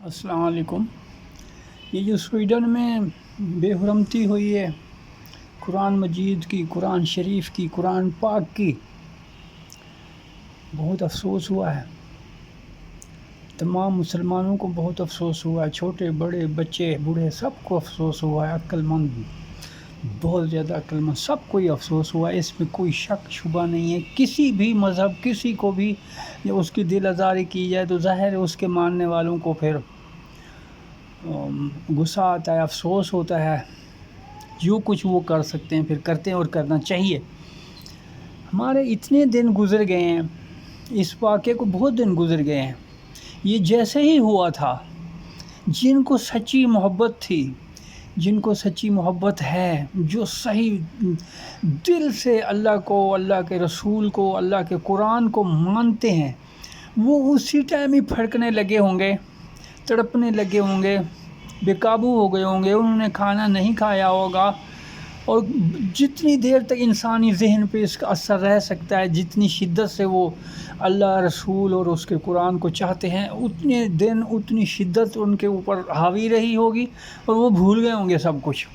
السلام علیکم۔ یہ جو سویڈن میں بے حرمتی ہوئی ہے قرآن مجید کی، قرآن شریف کی، قرآن پاک کی، بہت افسوس ہوا ہے۔ تمام مسلمانوں کو بہت افسوس ہوا ہے، چھوٹے بڑے بچے بوڑھے سب کو افسوس ہوا ہے، عقل مند بہت زیادہ عقل مند سب کو ہی افسوس ہوا ہے۔ اس میں کوئی شک شبہ نہیں ہے۔ کسی بھی مذہب کسی کو بھی اس کی دل آزاری کی جائے تو ظاہر ہے اس کے ماننے والوں کو پھر غصہ آتا ہے، افسوس ہوتا ہے۔ جو کچھ وہ کر سکتے ہیں پھر کرتے ہیں اور کرنا چاہیے۔ ہمارے اتنے دن گزر گئے ہیں، اس واقعے کو بہت دن گزر گئے ہیں۔ یہ جیسے ہی ہوا تھا، جن کو سچی محبت تھی، جن کو سچی محبت ہے، جو صحیح دل سے اللہ کو، اللہ کے رسول کو، اللہ کے قرآن کو مانتے ہیں، وہ اسی ٹائم ہی پھڑکنے لگے ہوں گے، تڑپنے لگے ہوں گے، بے قابو ہو گئے ہوں گے، انہوں نے کھانا نہیں کھایا ہوگا۔ اور جتنی دیر تک انسانی ذہن پہ اس کا اثر رہ سکتا ہے، جتنی شدت سے وہ اللہ رسول اور اس کے قرآن کو چاہتے ہیں، اتنے دن اتنی شدت ان کے اوپر حاوی رہی ہوگی اور وہ بھول گئے ہوں گے سب کچھ۔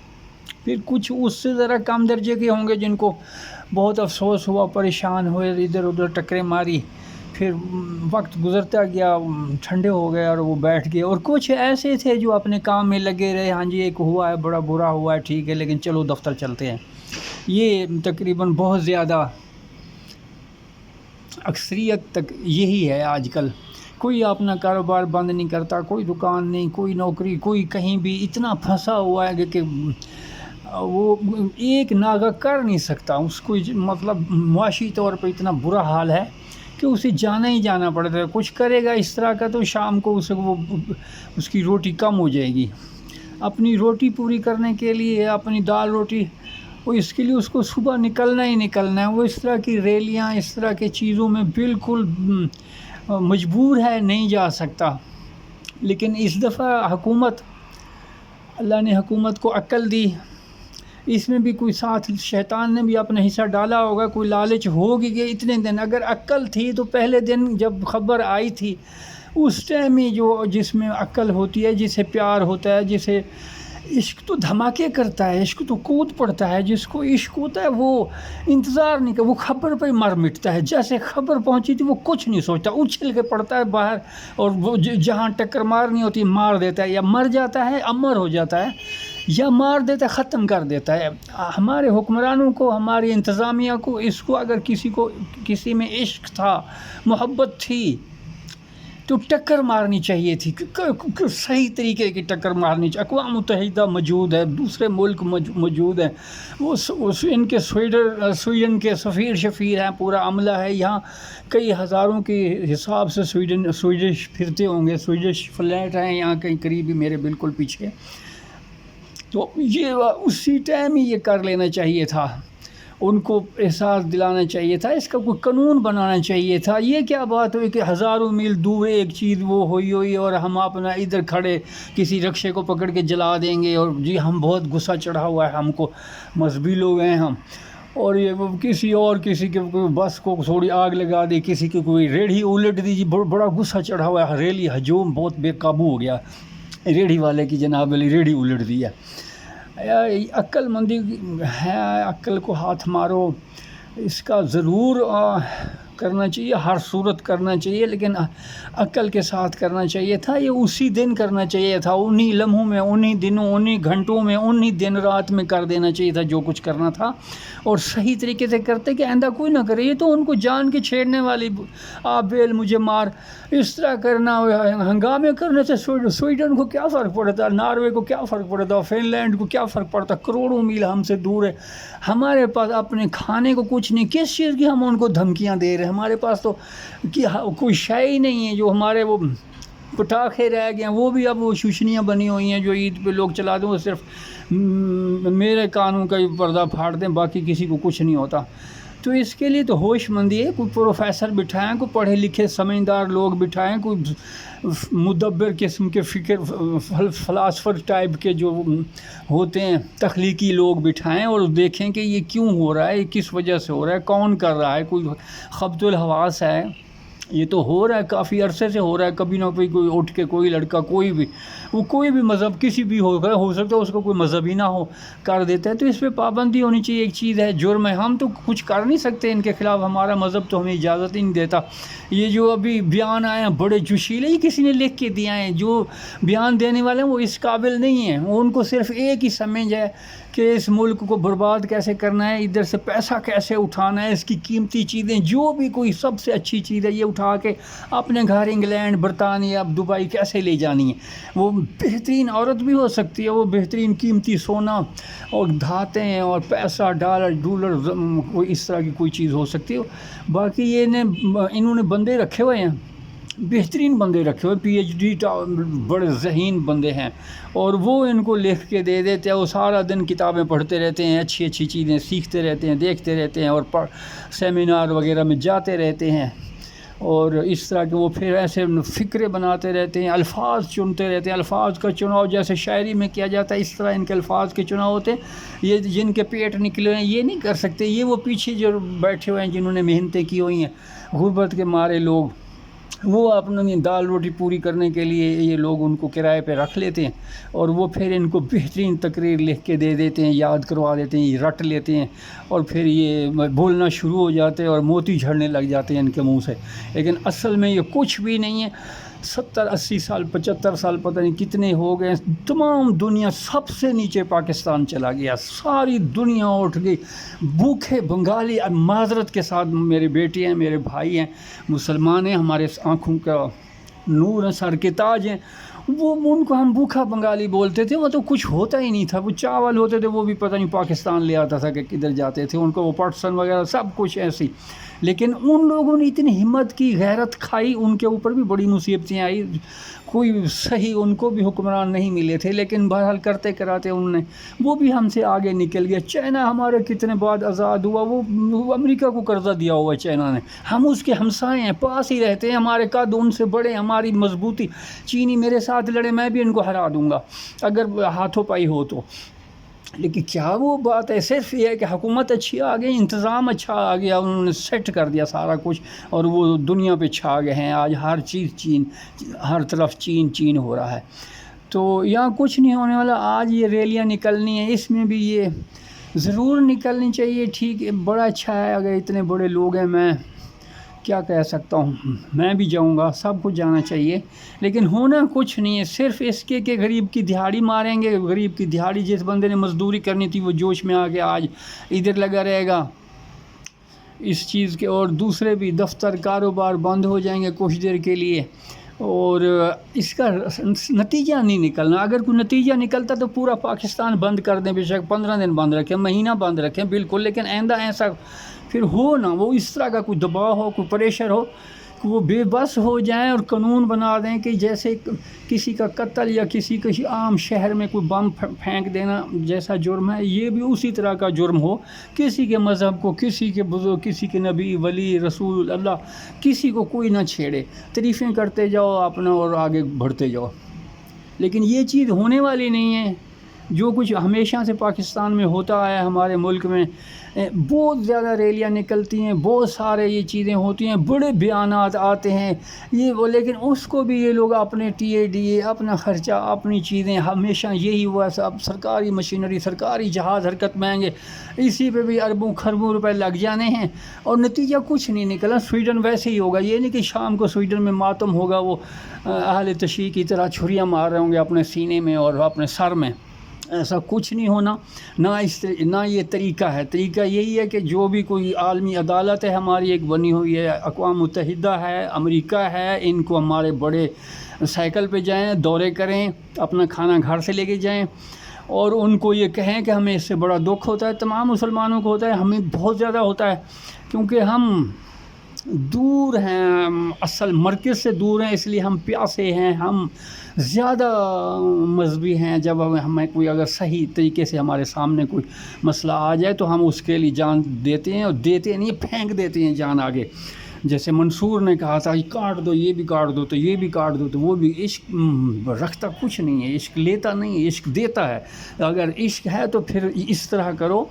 پھر کچھ اس سے ذرا کم درجے کے ہوں گے جن کو بہت افسوس ہوا، پریشان ہوئے، ادھر ادھر ٹکریں ماری، پھر وقت گزرتا گیا، ٹھنڈے ہو گئے اور وہ بیٹھ گئے۔ اور کچھ ایسے تھے جو اپنے کام میں لگے رہے، ہاں جی ایک ہوا ہے، بڑا برا ہوا ہے، ٹھیک ہے لیکن چلو دفتر چلتے ہیں۔ یہ تقریباً بہت زیادہ اکثریت تک یہی ہے آج کل۔ کوئی اپنا کاروبار بند نہیں کرتا، کوئی دکان نہیں، کوئی نوکری، کوئی کہیں بھی اتنا پھنسا ہوا ہے کہ وہ ایک ناغہ کر نہیں سکتا۔ اس کو مطلب معاشی طور پہ اتنا برا حال ہے کہ اسے جانا ہی جانا پڑتا ہے۔ کچھ کرے گا اس طرح کا تو شام کو اس کی روٹی کم ہو جائے گی۔ اپنی روٹی پوری کرنے کے لیے، اپنی دال روٹی، وہ اس کے لیے اس کو صبح نکلنا ہی نکلنا ہے۔ وہ اس طرح کی ریلیاں، اس طرح کی چیزوں میں بالکل مجبور ہے، نہیں جا سکتا۔ لیکن اس دفعہ اللہ نے حکومت کو عقل دی، اس میں بھی کوئی ساتھ شیطان نے بھی اپنا حصہ ڈالا ہوگا، کوئی لالچ ہوگی کہ اتنے دن اگر عقل تھی تو پہلے دن جب خبر آئی تھی اس ٹائم ہی جس میں عقل ہوتی ہے، جسے پیار ہوتا ہے، جسے عشق تو دھماکے کرتا ہے، عشق تو کود پڑتا ہے، جس کو عشق ہوتا ہے وہ انتظار نہیں کرتا، وہ خبر پہ مر مٹتا ہے۔ جیسے خبر پہنچی تھی وہ کچھ نہیں سوچتا، اچھل کے پڑتا ہے باہر، اور وہ جہاں ٹکر مارنی ہوتی ہے مار دیتا ہے، یا مر جاتا ہے، امر ہو جاتا ہے، یا مار دیتا ہے، ختم کر دیتا ہے۔ ہمارے حکمرانوں کو، ہماری انتظامیہ کو، اس کو اگر کسی میں عشق تھا، محبت تھی تو ٹکر مارنی چاہیے تھی، صحیح طریقے کی ٹکر مارنی چاہیے۔ اقوام متحدہ موجود ہے، دوسرے ملک موجود ہیں، ان کے سویڈن کے سفیر شفیر ہیں، پورا عملہ ہے یہاں، کئی ہزاروں کے حساب سے سویڈش پھرتے ہوں گے، سویڈش فلیٹ ہیں یہاں کہیں قریب ہی میرے بالکل پیچھے۔ تو یہ اسی ٹائم ہی یہ کر لینا چاہیے تھا، ان کو احساس دلانا چاہیے تھا، اس کا کوئی قانون بنانا چاہیے تھا۔ یہ کیا بات ہوئی کہ ہزاروں میل دور ایک چیز وہ ہوئی اور ہم اپنا ادھر کھڑے کسی رکشے کو پکڑ کے جلا دیں گے، اور جی ہم بہت غصہ چڑھا ہوا ہے، ہم کو مذہبی لوگ ہیں ہم، اور یہ کسی کے بس کو تھوڑی آگ لگا دی، کسی کی کوئی ریڑھی الٹ دی، جی بڑا غصہ چڑھا ہوا ہے، ریلی ہجوم بہت بے قابو ہو گیا، ریڑھی والے کی جناب علی ریڑھی الٹ دی ہے۔ عقل مندی ہے، عقل کو ہاتھ مارو، اس کا ضرور کرنا چاہیے، ہر صورت کرنا چاہیے، لیکن عقل کے ساتھ کرنا چاہیے تھا۔ یہ اسی دن کرنا چاہیے تھا، انہی لمحوں میں، انہی دنوں، انہی گھنٹوں میں، انہی دن رات میں کر دینا چاہیے تھا جو کچھ کرنا تھا، اور صحیح طریقے سے کرتے کہ آئندہ کوئی نہ کرے۔ یہ تو ان کو جان کے چھیڑنے والی، آپ بیل مجھے مار، اس طرح کرنا، ہنگامے کرنے سے سویڈن کو کیا فرق پڑتا، ناروے کو کیا فرق پڑتا، فن لینڈ کو کیا فرق پڑتا، کروڑوں میل ہم سے دور ہے، ہمارے پاس اپنے کھانے کو کچھ نہیں، کس چیز کی ہم ان کو دھمکیاں دے رہے ہیں؟ ہمارے پاس تو کوئی شے ہی نہیں ہے۔ جو ہمارے وہ پٹاخے رہ گئے ہیں وہ بھی اب وہ شوشنیاں بنی ہوئی ہیں جو عید پہ لوگ چلا دیں، وہ صرف میرے کانوں کا ہی پردہ پھاڑ دیں، باقی کسی کو کچھ نہیں ہوتا۔ تو اس کے لیے تو ہوش مندی ہے، کوئی پروفیسر بٹھائیں، کوئی پڑھے لکھے سمجھدار لوگ بٹھائیں، کوئی مدبر قسم کے فلاسفر ٹائپ کے جو ہوتے ہیں تخلیقی لوگ بٹھائیں، اور دیکھیں کہ یہ کیوں ہو رہا ہے، یہ کس وجہ سے ہو رہا ہے، کون کر رہا ہے، کوئی خبط الحواس ہے، یہ تو ہو رہا ہے، کافی عرصے سے ہو رہا ہے، کبھی نہ کبھی کوئی اٹھ کے کوئی لڑکا کوئی بھی وہ کوئی بھی مذہب کسی بھی ہو سکتا ہے اس کو کوئی مذہب ہی نہ ہو کر دیتا ہے، تو اس پہ پابندی ہونی چاہیے۔ ایک چیز ہے جرم ہے، ہم تو کچھ کر نہیں سکتے ان کے خلاف، ہمارا مذہب تو ہمیں اجازت ہی نہیں دیتا۔ یہ جو ابھی بیان آئے ہیں بڑے جوشیلے، یہ کسی نے لکھ کے دیا ہے، جو بیان دینے والے ہیں وہ اس قابل نہیں ہیں، ان کو صرف ایک ہی سمجھ ہے کہ اس ملک کو برباد کیسے کرنا ہے، ادھر سے پیسہ کیسے اٹھانا ہے، اس کی قیمتی چیزیں جو بھی کوئی سب سے اچھی چیز ہے یہ اٹھا کے اپنے گھر انگلینڈ برطانیہ دبئی کیسے لے جانی ہے۔ وہ بہترین عورت بھی ہو سکتی ہے، وہ بہترین قیمتی سونا اور دھاتیں اور پیسہ ڈالر کوئی اس طرح کی کوئی چیز ہو سکتی ہے۔ باقی انہوں نے بندے رکھے ہوئے ہیں، بہترین بندے رکھے ہوئے، پی ایچ ڈی بڑے ذہین بندے ہیں، اور وہ ان کو لکھ کے دے دیتے ہیں، وہ سارا دن کتابیں پڑھتے رہتے ہیں، اچھی اچھی چیزیں سیکھتے رہتے ہیں، دیکھتے رہتے ہیں، اور سیمینار وغیرہ میں جاتے رہتے ہیں، اور اس طرح کے وہ پھر ایسے فکرے بناتے رہتے ہیں، الفاظ چنتے رہتے ہیں، الفاظ کا چناؤ جیسے شاعری میں کیا جاتا ہے اس طرح ان کے الفاظ کے چناؤ ہوتے ہیں۔ یہ جن کے پیٹ نکلے ہیں یہ نہیں کر سکتے، یہ وہ پیچھے جو بیٹھے ہوئے ہیں جنہوں نے محنتیں کی ہوئی ہیں، غربت کے مارے لوگ، وہ اپنی دال روٹی پوری کرنے کے لیے یہ لوگ ان کو کرائے پہ رکھ لیتے ہیں، اور وہ پھر ان کو بہترین تقریر لکھ کے دے دیتے ہیں، یاد کروا دیتے ہیں، یہ رٹ لیتے ہیں، اور پھر یہ بولنا شروع ہو جاتے ہیں اور موتی جھڑنے لگ جاتے ہیں ان کے منہ سے۔ لیکن اصل میں یہ کچھ بھی نہیں ہے۔ 70 80 سال 75 سال پتہ نہیں کتنے ہو گئے، تمام دنیا سب سے نیچے پاکستان چلا گیا، ساری دنیا اٹھ گئی، بھوکے بنگالی، معذرت کے ساتھ میرے بیٹے ہیں، میرے بھائی ہیں، مسلمان ہیں، ہمارے آنکھوں کا نور ہے، سر کے تاج ہیں، وہ ان کو ہم بھوکا بنگالی بولتے تھے، وہ تو کچھ ہوتا ہی نہیں تھا، وہ چاول ہوتے تھے وہ بھی پتہ نہیں پاکستان لے آتا تھا کہ کدھر جاتے تھے، ان کو وہ پٹسن وغیرہ سب کچھ ایسی۔ لیکن ان لوگوں نے اتنی ہمت کی، غیرت کھائی، ان کے اوپر بھی بڑی مصیبتیں آئی، کوئی صحیح ان کو بھی حکمران نہیں ملے تھے، لیکن بہرحال کرتے کراتے انہوں نے وہ بھی ہم سے آگے نکل گیا۔ چائنا ہمارے کتنے بعد آزاد ہوا، وہ امریکہ کو قرضہ دیا ہوا ہے چائنا نے، ہم اس کے ہمسائے ہیں، پاس ہی رہتے ہیں، ہمارے قد ان سے بڑے، ہماری مضبوطی، چینی میرے ساتھ لڑے میں بھی ان کو ہرا دوں گا اگر ہاتھوں پائی ہو تو۔ لیکن کیا وہ بات ہے، صرف یہ ہے کہ حکومت اچھی آ گئی، انتظام اچھا آ گیا، انہوں نے سیٹ کر دیا سارا کچھ، اور وہ دنیا پہ چھا گئے ہیں، آج ہر چیز چین، ہر طرف چین چین ہو رہا ہے۔ تو یہاں کچھ نہیں ہونے والا، آج یہ ریلیاں نکلنی ہیں، اس میں بھی یہ ضرور نکلنی چاہیے، ٹھیک ہے، بڑا اچھا ہے، اگر اتنے بڑے لوگ ہیں، میں کیا کہہ سکتا ہوں، میں بھی جاؤں گا، سب کو جانا چاہیے، لیکن ہونا کچھ نہیں ہے، صرف اس کے کہ غریب کی دہاڑی ماریں گے، غریب کی دہاڑی جس بندے نے مزدوری کرنی تھی وہ جوش میں آ کے آج ادھر لگا رہے گا اس چیز کے، اور دوسرے بھی دفتر کاروبار بند ہو جائیں گے کچھ دیر کے لیے، اور اس کا نتیجہ نہیں نکلنا۔ اگر کوئی نتیجہ نکلتا تو پورا پاکستان بند کر دیں، بے شک 15 دن بند رکھیں، مہینہ بند رکھیں، بالکل، لیکن آئندہ ایسا پھر ہو نہ، وہ اس طرح کا کوئی دباؤ ہو، کوئی پریشر ہو کہ وہ بے بس ہو جائیں اور قانون بنا دیں کہ جیسے کسی کا قتل یا کسی عام شہر میں کوئی بم پھینک دینا جیسا جرم ہے، یہ بھی اسی طرح کا جرم ہو، کسی کے مذہب کو، کسی کے بزرگ، کسی کے نبی ولی رسول اللہ، کسی کو کوئی نہ چھیڑے، تعریفیں کرتے جاؤ اپنا اور آگے بڑھتے جاؤ۔ لیکن یہ چیز ہونے والی نہیں ہے۔ جو کچھ ہمیشہ سے پاکستان میں ہوتا ہے، ہمارے ملک میں بہت زیادہ ریلیاں نکلتی ہیں، بہت سارے یہ چیزیں ہوتی ہیں، بڑے بیانات آتے ہیں لیکن اس کو بھی یہ لوگ اپنے ٹی اے ڈی اے، اپنا خرچہ، اپنی چیزیں، ہمیشہ یہی ہوا سب، سرکاری مشینری، سرکاری جہاز حرکت میں آئیں گے، اسی پہ بھی اربوں خربوں روپے لگ جانے ہیں، اور نتیجہ کچھ نہیں نکلا۔ سویڈن ویسے ہی ہوگا، یہ نہیں کہ شام کو سویڈن میں ماتم ہوگا، وہ اہل تشیع کی طرح چھریاں مار رہے ہوں گے اپنے سینے میں اور اپنے سر میں، ایسا کچھ نہیں ہونا، نہ یہ طریقہ ہے۔ طریقہ یہی ہے کہ جو بھی کوئی عالمی عدالت ہے ہماری ایک بنی ہوئی ہے، اقوام متحدہ ہے، امریکہ ہے، ان کو ہمارے بڑے سائیکل پہ جائیں، دورے کریں، اپنا کھانا گھر سے لے کے جائیں، اور ان کو یہ کہیں کہ ہمیں اس سے بڑا دکھ ہوتا ہے، تمام مسلمانوں کو ہوتا ہے، ہمیں بہت زیادہ ہوتا ہے، کیونکہ ہم دور ہیں، اصل مرکز سے دور ہیں، اس لیے ہم پیاسے ہیں، ہم زیادہ مذہبی ہیں۔ جب ہمیں کوئی اگر صحیح طریقے سے ہمارے سامنے کوئی مسئلہ آ جائے تو ہم اس کے لیے جان دیتے ہیں، اور دیتے نہیں، پھینک دیتے ہیں جان آگے۔ جیسے منصور نے کہا تھا، یہ کاٹ دو، یہ بھی کاٹ دو، تو یہ بھی کاٹ دو، تو وہ بھی عشق رکھتا کچھ نہیں ہے، عشق لیتا نہیں ہے، عشق دیتا ہے۔ اگر عشق ہے تو پھر اس طرح کرو،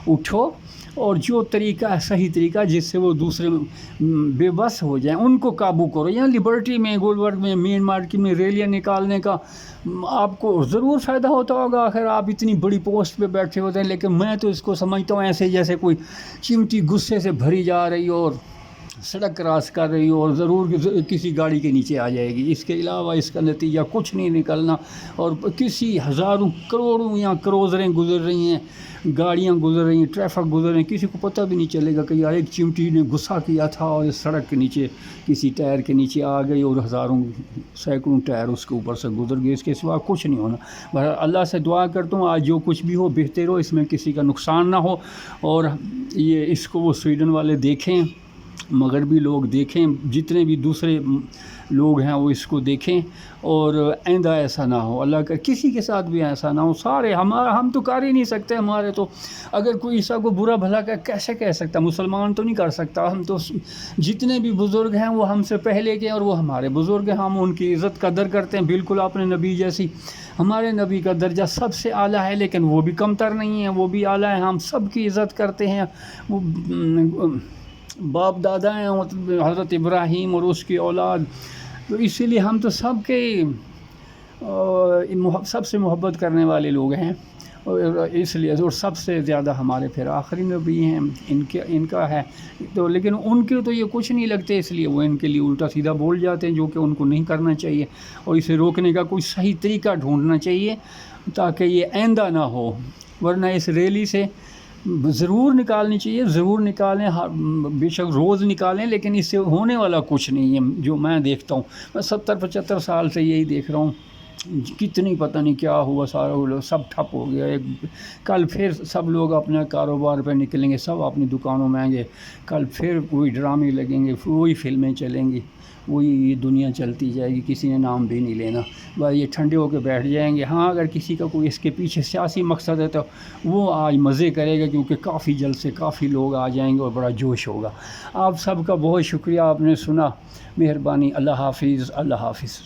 اٹھو اور جو طریقہ ہے صحیح طریقہ جس سے وہ دوسرے بے بس ہو جائیں ان کو قابو کرو. یہاں لبرٹی میں گلبرگ میں مین مارکیٹ میں ریلیاں نکالنے کا آپ کو ضرور فائدہ ہوتا ہوگا. آخر آپ اتنی بڑی پوسٹ پہ بیٹھے ہوتے ہیں, لیکن میں تو اس کو سمجھتا ہوں ایسے جیسے کوئی چمٹی غصے سے بھری جا رہی ہو اور سڑک کراس کر رہی ہو اور ضرور کسی گاڑی کے نیچے آ جائے گی. اس کے علاوہ اس کا نتیجہ کچھ نہیں نکلنا, اور کسی ہزاروں کروڑوں یا کروزریں گزر رہی ہیں, گاڑیاں گزر رہی ہیں, ٹریفک گزر رہی ہیں, کسی کو پتہ بھی نہیں چلے گا کہ یار ایک چمٹی نے غصہ کیا تھا اور اس سڑک کے نیچے کسی ٹائر کے نیچے آ گئی اور ہزاروں سینکڑوں ٹائر اس کے اوپر سے گزر گئے. اس کے سوا کچھ نہیں ہونا. بہرحال اللہ سے دعا کرتا ہوں آج جو کچھ بھی ہو بہتر ہو, اس میں کسی کا نقصان نہ ہو, اور یہ اس کو وہ سویڈن والے دیکھیں, مغربی لوگ دیکھیں, جتنے بھی دوسرے لوگ ہیں وہ اس کو دیکھیں, اور آئندہ ایسا نہ ہو. اللہ کا کسی کے ساتھ بھی ایسا نہ ہو. سارے ہم تو کر ہی نہیں سکتے. ہمارے تو اگر کوئی عیسیٰ کو برا بھلا کیسے کہہ سکتا, مسلمان تو نہیں کر سکتا. ہم تو جتنے بھی بزرگ ہیں وہ ہم سے پہلے کے اور وہ ہمارے بزرگ ہیں, ہم ان کی عزت قدر کرتے ہیں بالکل اپنے نبی جیسی. ہمارے نبی کا درجہ سب سے اعلیٰ ہے, لیکن وہ بھی کمتر نہیں ہے, وہ بھی اعلیٰ ہے. ہم سب کی عزت کرتے ہیں. وہ باپ دادا ہیں حضرت ابراہیم اور اس کی اولاد, تو اسی لیے ہم تو سب کے سب سے محبت کرنے والے لوگ ہیں, اور اس لیے اور سب سے زیادہ ہمارے پھر آخری نبی ہیں ان کا ہے. تو لیکن ان کے تو یہ کچھ نہیں لگتے, اس لیے وہ ان کے لیے الٹا سیدھا بول جاتے ہیں, جو کہ ان کو نہیں کرنا چاہیے, اور اسے روکنے کا کوئی صحیح طریقہ ڈھونڈنا چاہیے تاکہ یہ آئندہ نہ ہو. ورنہ اس ریلی سے ضرور نکالنی چاہیے, ضرور نکالیں, بے شک روز نکالیں, لیکن اس سے ہونے والا کچھ نہیں ہے جو میں دیکھتا ہوں. میں 70-75 سال سے یہی دیکھ رہا ہوں, کتنی پتہ نہیں کیا ہوا, سارا سب ٹھپ ہو گیا. کل پھر سب لوگ اپنے کاروبار پہ نکلیں گے, سب اپنی دکانوں میں آئیں گے, کل پھر وہی ڈرامے لگیں گے, وہی فلمیں چلیں گی, وہی دنیا چلتی جائے گی, کسی نے نام بھی نہیں لینا. بس یہ ٹھنڈے ہو کے بیٹھ جائیں گے. ہاں اگر کسی کا کوئی اس کے پیچھے سیاسی مقصد ہے تو وہ آج مزے کرے گا, کیونکہ کافی جلد سے کافی لوگ آ جائیں گے اور بڑا جوش ہوگا. آپ سب کا بہت شکریہ, آپ نے سنا. مہربانی. اللہ حافظ. اللہ حافظ.